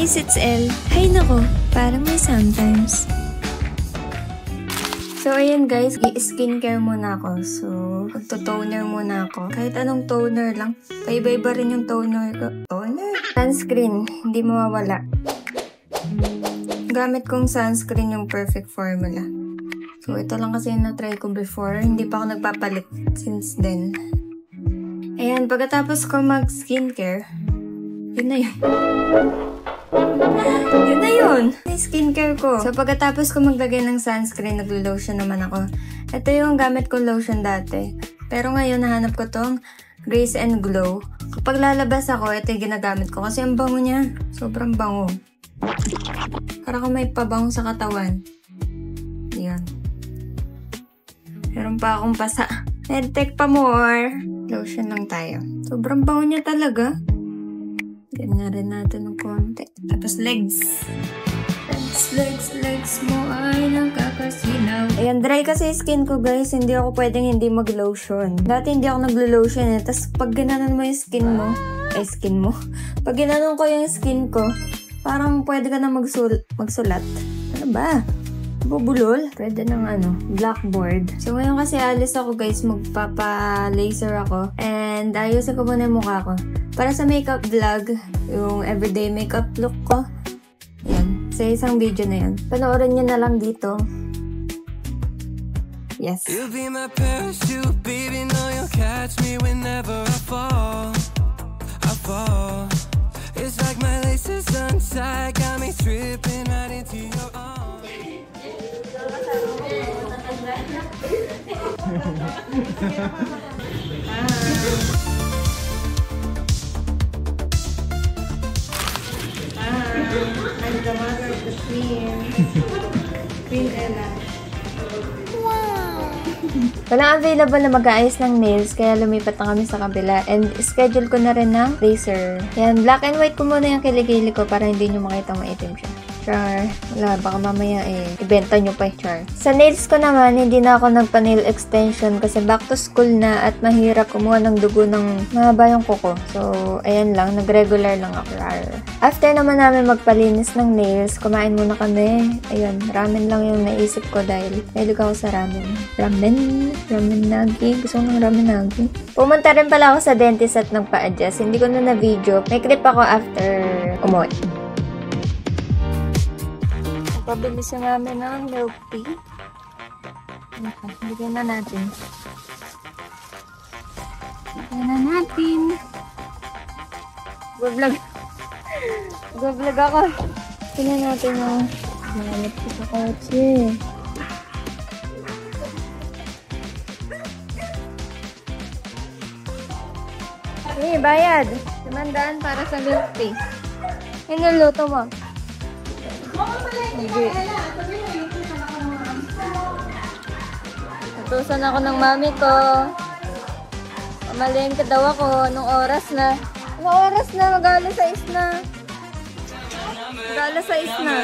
guys, it's Elle. Hay nako, parang may sometimes. So, ayan guys, i-skincare muna ako. So, magto-toner muna ako. Kahit anong toner lang. Paiba-iba rin yung toner ko. Toner? Sunscreen, hindi mawawala. Gamit kong sunscreen yung Perfect Formula. So, ito lang kasi yung na-try ko before. Hindi pa ako nagpapalit since then. Ayan, pagkatapos ko mag-skincare, yun na yun. Yun na yun. Skincare ko. So, pagkatapos ko maglagay ng sunscreen, naglo-lotion naman ako. Ito yung gamit kong lotion dati. Pero ngayon, nahanap ko tong Grace and Glow. Kapag lalabas ako, ito yung ginagamit ko. Kasi ang bango niya. Sobrang bango. Para kung may pabango sa katawan. Yan. Meron pa akong pasa. Medtech pa more. Lotion lang tayo. Sobrang bango niya talaga. Ganyan rin natin ng konti. Tapos legs. Legs mo ay nakakasinaw. Ayan, dry kasi skin ko guys. Hindi ako pwedeng hindi mag-lotion. Dati hindi ako naglo-lotion eh. Tapos pag ginanon mo yung skin mo. Pag ginanon ko yung skin ko, parang pwede ka na magsulat. Ano ba? Bubulol? Pwede ng blackboard. So ngayon kasi alis ako guys. Magpapa-laser ako. And ayusin ko muna yung mukha ko. Para sa makeup vlog, yung everyday makeup look ko, yan, sa isang video na yan. Panoorin nyo na lang dito. Yes. You'll be my parachute, baby, know you'll catch me whenever I fall. It's like my laces untied, got me tripping right into your arms. I'm the mother of the queen. Queen Ella. Wow! Walang available na mag-aayos ng nails, kaya lumipat na kami sa kabila. And schedule ko na rin ng laser. Yan, black and white ko muna yung kilikili ko para hindi nyo makita maitim siya. Char. Wala, baka mamaya ibenta nyo pa char. Sa nails ko naman, hindi na ako nagpa-nail extension kasi back to school na at mahirap kumuha ng dugo ng mahaba yung kuko. So, ayan lang, nag-regular lang ako. Char. After naman namin magpalinis ng nails, kumain muna kami. Ayun, ramen lang yung naisip ko dahil mahilig ako sa ramen. Ramen nagi. Gusto ko ng ramen nagi. Pumunta rin pala ako sa dentist at nagpa-adjust. Hindi ko na na-video. May clip ako after umuwi. Pabilis yung namin ng milk tea. Bigyan na natin. Go-vlog ako. Tingnan natin yung malamit ko sa kotse. Hey, bayad. 500 para sa milk tea. Yan yung luto mo. Hindi. Natusan ako ng mami ko. Pamalengke daw ako. Anong oras na? Anong oras na? Mag-alas 6 na. Mag-alas 6 na.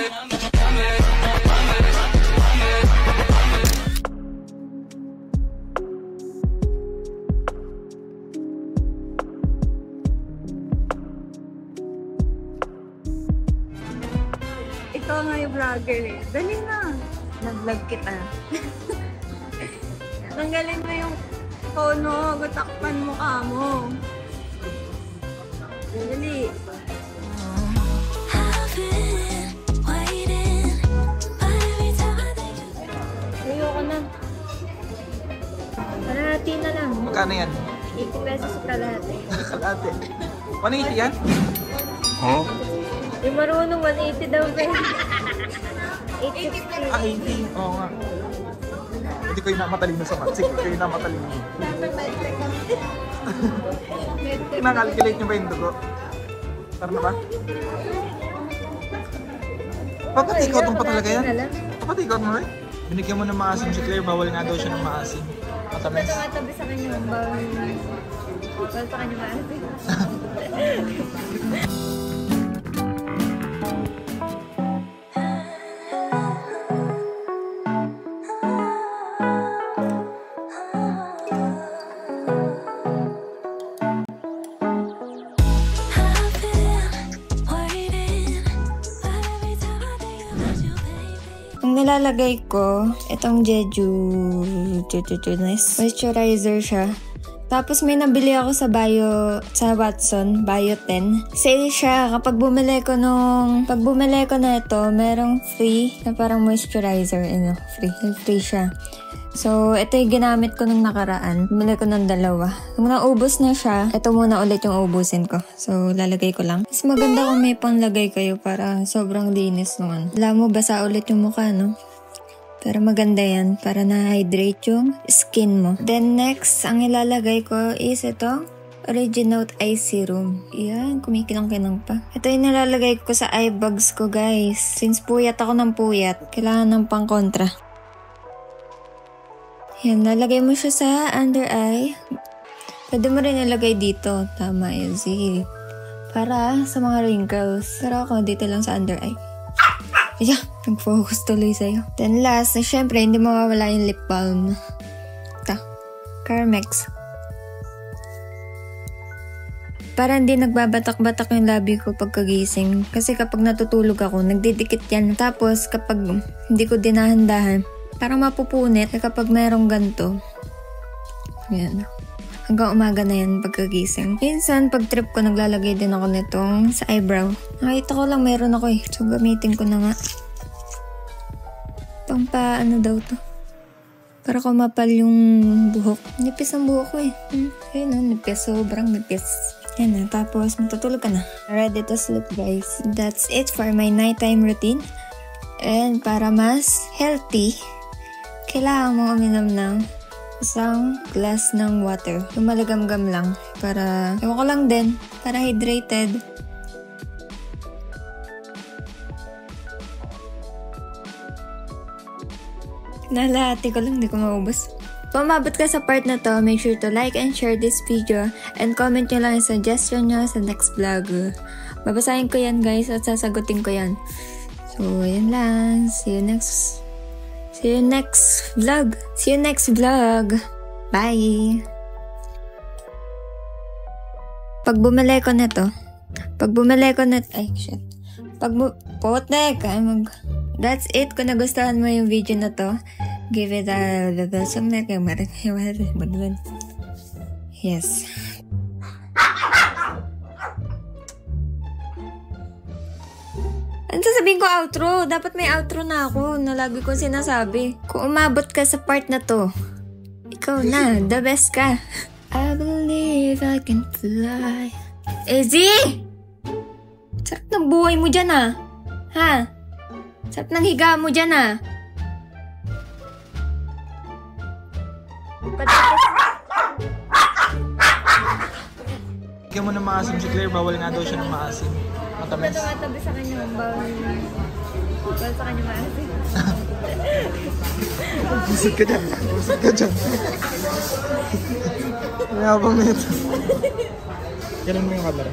Ikaw nga yung vlogger eh. Dali na. Nag-vlog kita. Tanggalin mo yung tono. Gutakpan mo ka mo. Dali. Ayoko na. Kalahati na lang. Magkano yan? 80 pesos kalahati. Kalahati. 180 yan? Huh? Yung marunong 180 daw ba? 850. Ah, 80. Oo nga. Hindi ko yung namatalino sa math. Sige, kayo yung namatalino. Kinakalculate nyo ba yung dugo? Tara na ba? Papatikot mo pa talaga yan? Papatikot mo rin? Binigyan mo ng maasim si Claire. Bawal nga daw siya ng maasim. Matamis. Ito matabi sa kanya. Bawal sa kanya maasim. Ang nilalagay ko, itong Jeju moisturizer siya. Tapos may nabili ako sa Watson, Bio 10. Sale siya. Pag bumili ko na ito, merong free na parang moisturizer. Free siya. So, ito yung ginamit ko nung nakaraan. Bumili ko ng 2. Nung naubos na siya, ito muna ulit yung ubusin ko. So, lalagay ko lang. Mas maganda kung may panglagay kayo para sobrang linis naman. Alam mo, basa ulit yung mukha, no? Pero maganda yan para na-hydrate yung skin mo. Then next, ang ilalagay ko is ito, Originote Eye Serum. Yan, kumikinang-kinang pa. Ito yung nilalagay ko sa eye bags ko, guys. Since puyat ako ng puyat, kailangan ng pang-kontra. Yan, lalagay mo siya sa under eye. Pwede mo rin ilagay dito. Tama, easy. Para sa mga wrinkles. Pero ako, dito lang sa under eye. Yeah, nag-focus tuloy sa'yo. Then last, syempre, hindi mawawala yung lip balm. Ito. Carmex. Para hindi nagbabatak-batak yung labi ko pagkagising. Kasi kapag natutulog ako, nagdidikit yan. Tapos, kapag hindi ko dinahandahan, parang mapupunit. Kapag merong ganito, yan. Hanggang umaga na yan pagkagising. Minsan, pag trip ko, naglalagay din ako nitong sa eyebrow. Nakita ko lang, meron ako eh. So, gamitin ko na nga. Ano daw to? Para kumapal yung buhok. Nipis ang buhok ko eh. Ayun o, nipis. Sobrang nipis. Yan na. Tapos, matutulog ka na. Ready to sleep, guys. That's it for my nighttime routine. And para mas healthy, kailangan mong uminom ng isang glass ng water. Yung malagamgam lang. Para, ewan ko lang din, para hydrated. Nalahati ko lang, di ko maubos. Kung umabot ka sa part na to, make sure to like and share this video. And comment nyo lang yung suggestion nyo sa next vlog. Babasahin ko yan, guys, at sasagutin ko yan. So, yan lang. See you next vlog. Bye! Pag bumili ko nito, ay, shit. That's it. Kung nagustuhan mo yung video na to, give it a yes. Ano sasabihin ko outro? Dapat may outro na ako na lagi ko sinasabi. Kung umabot ka sa part na to, ikaw na, the best ka. I believe I can fly. Easy! Sarap ng buhay mo dyan ah. Ha? Sarap ng higa mo dyan ah. Bigyan mo ng maasim si Claire, bawal nga daw siya ng maasim. Matamis. Ito tabi sa kanya, bawal sa kanya maasim. Busog ka dyan. Mayabang na ito. Ganun mo yung camera.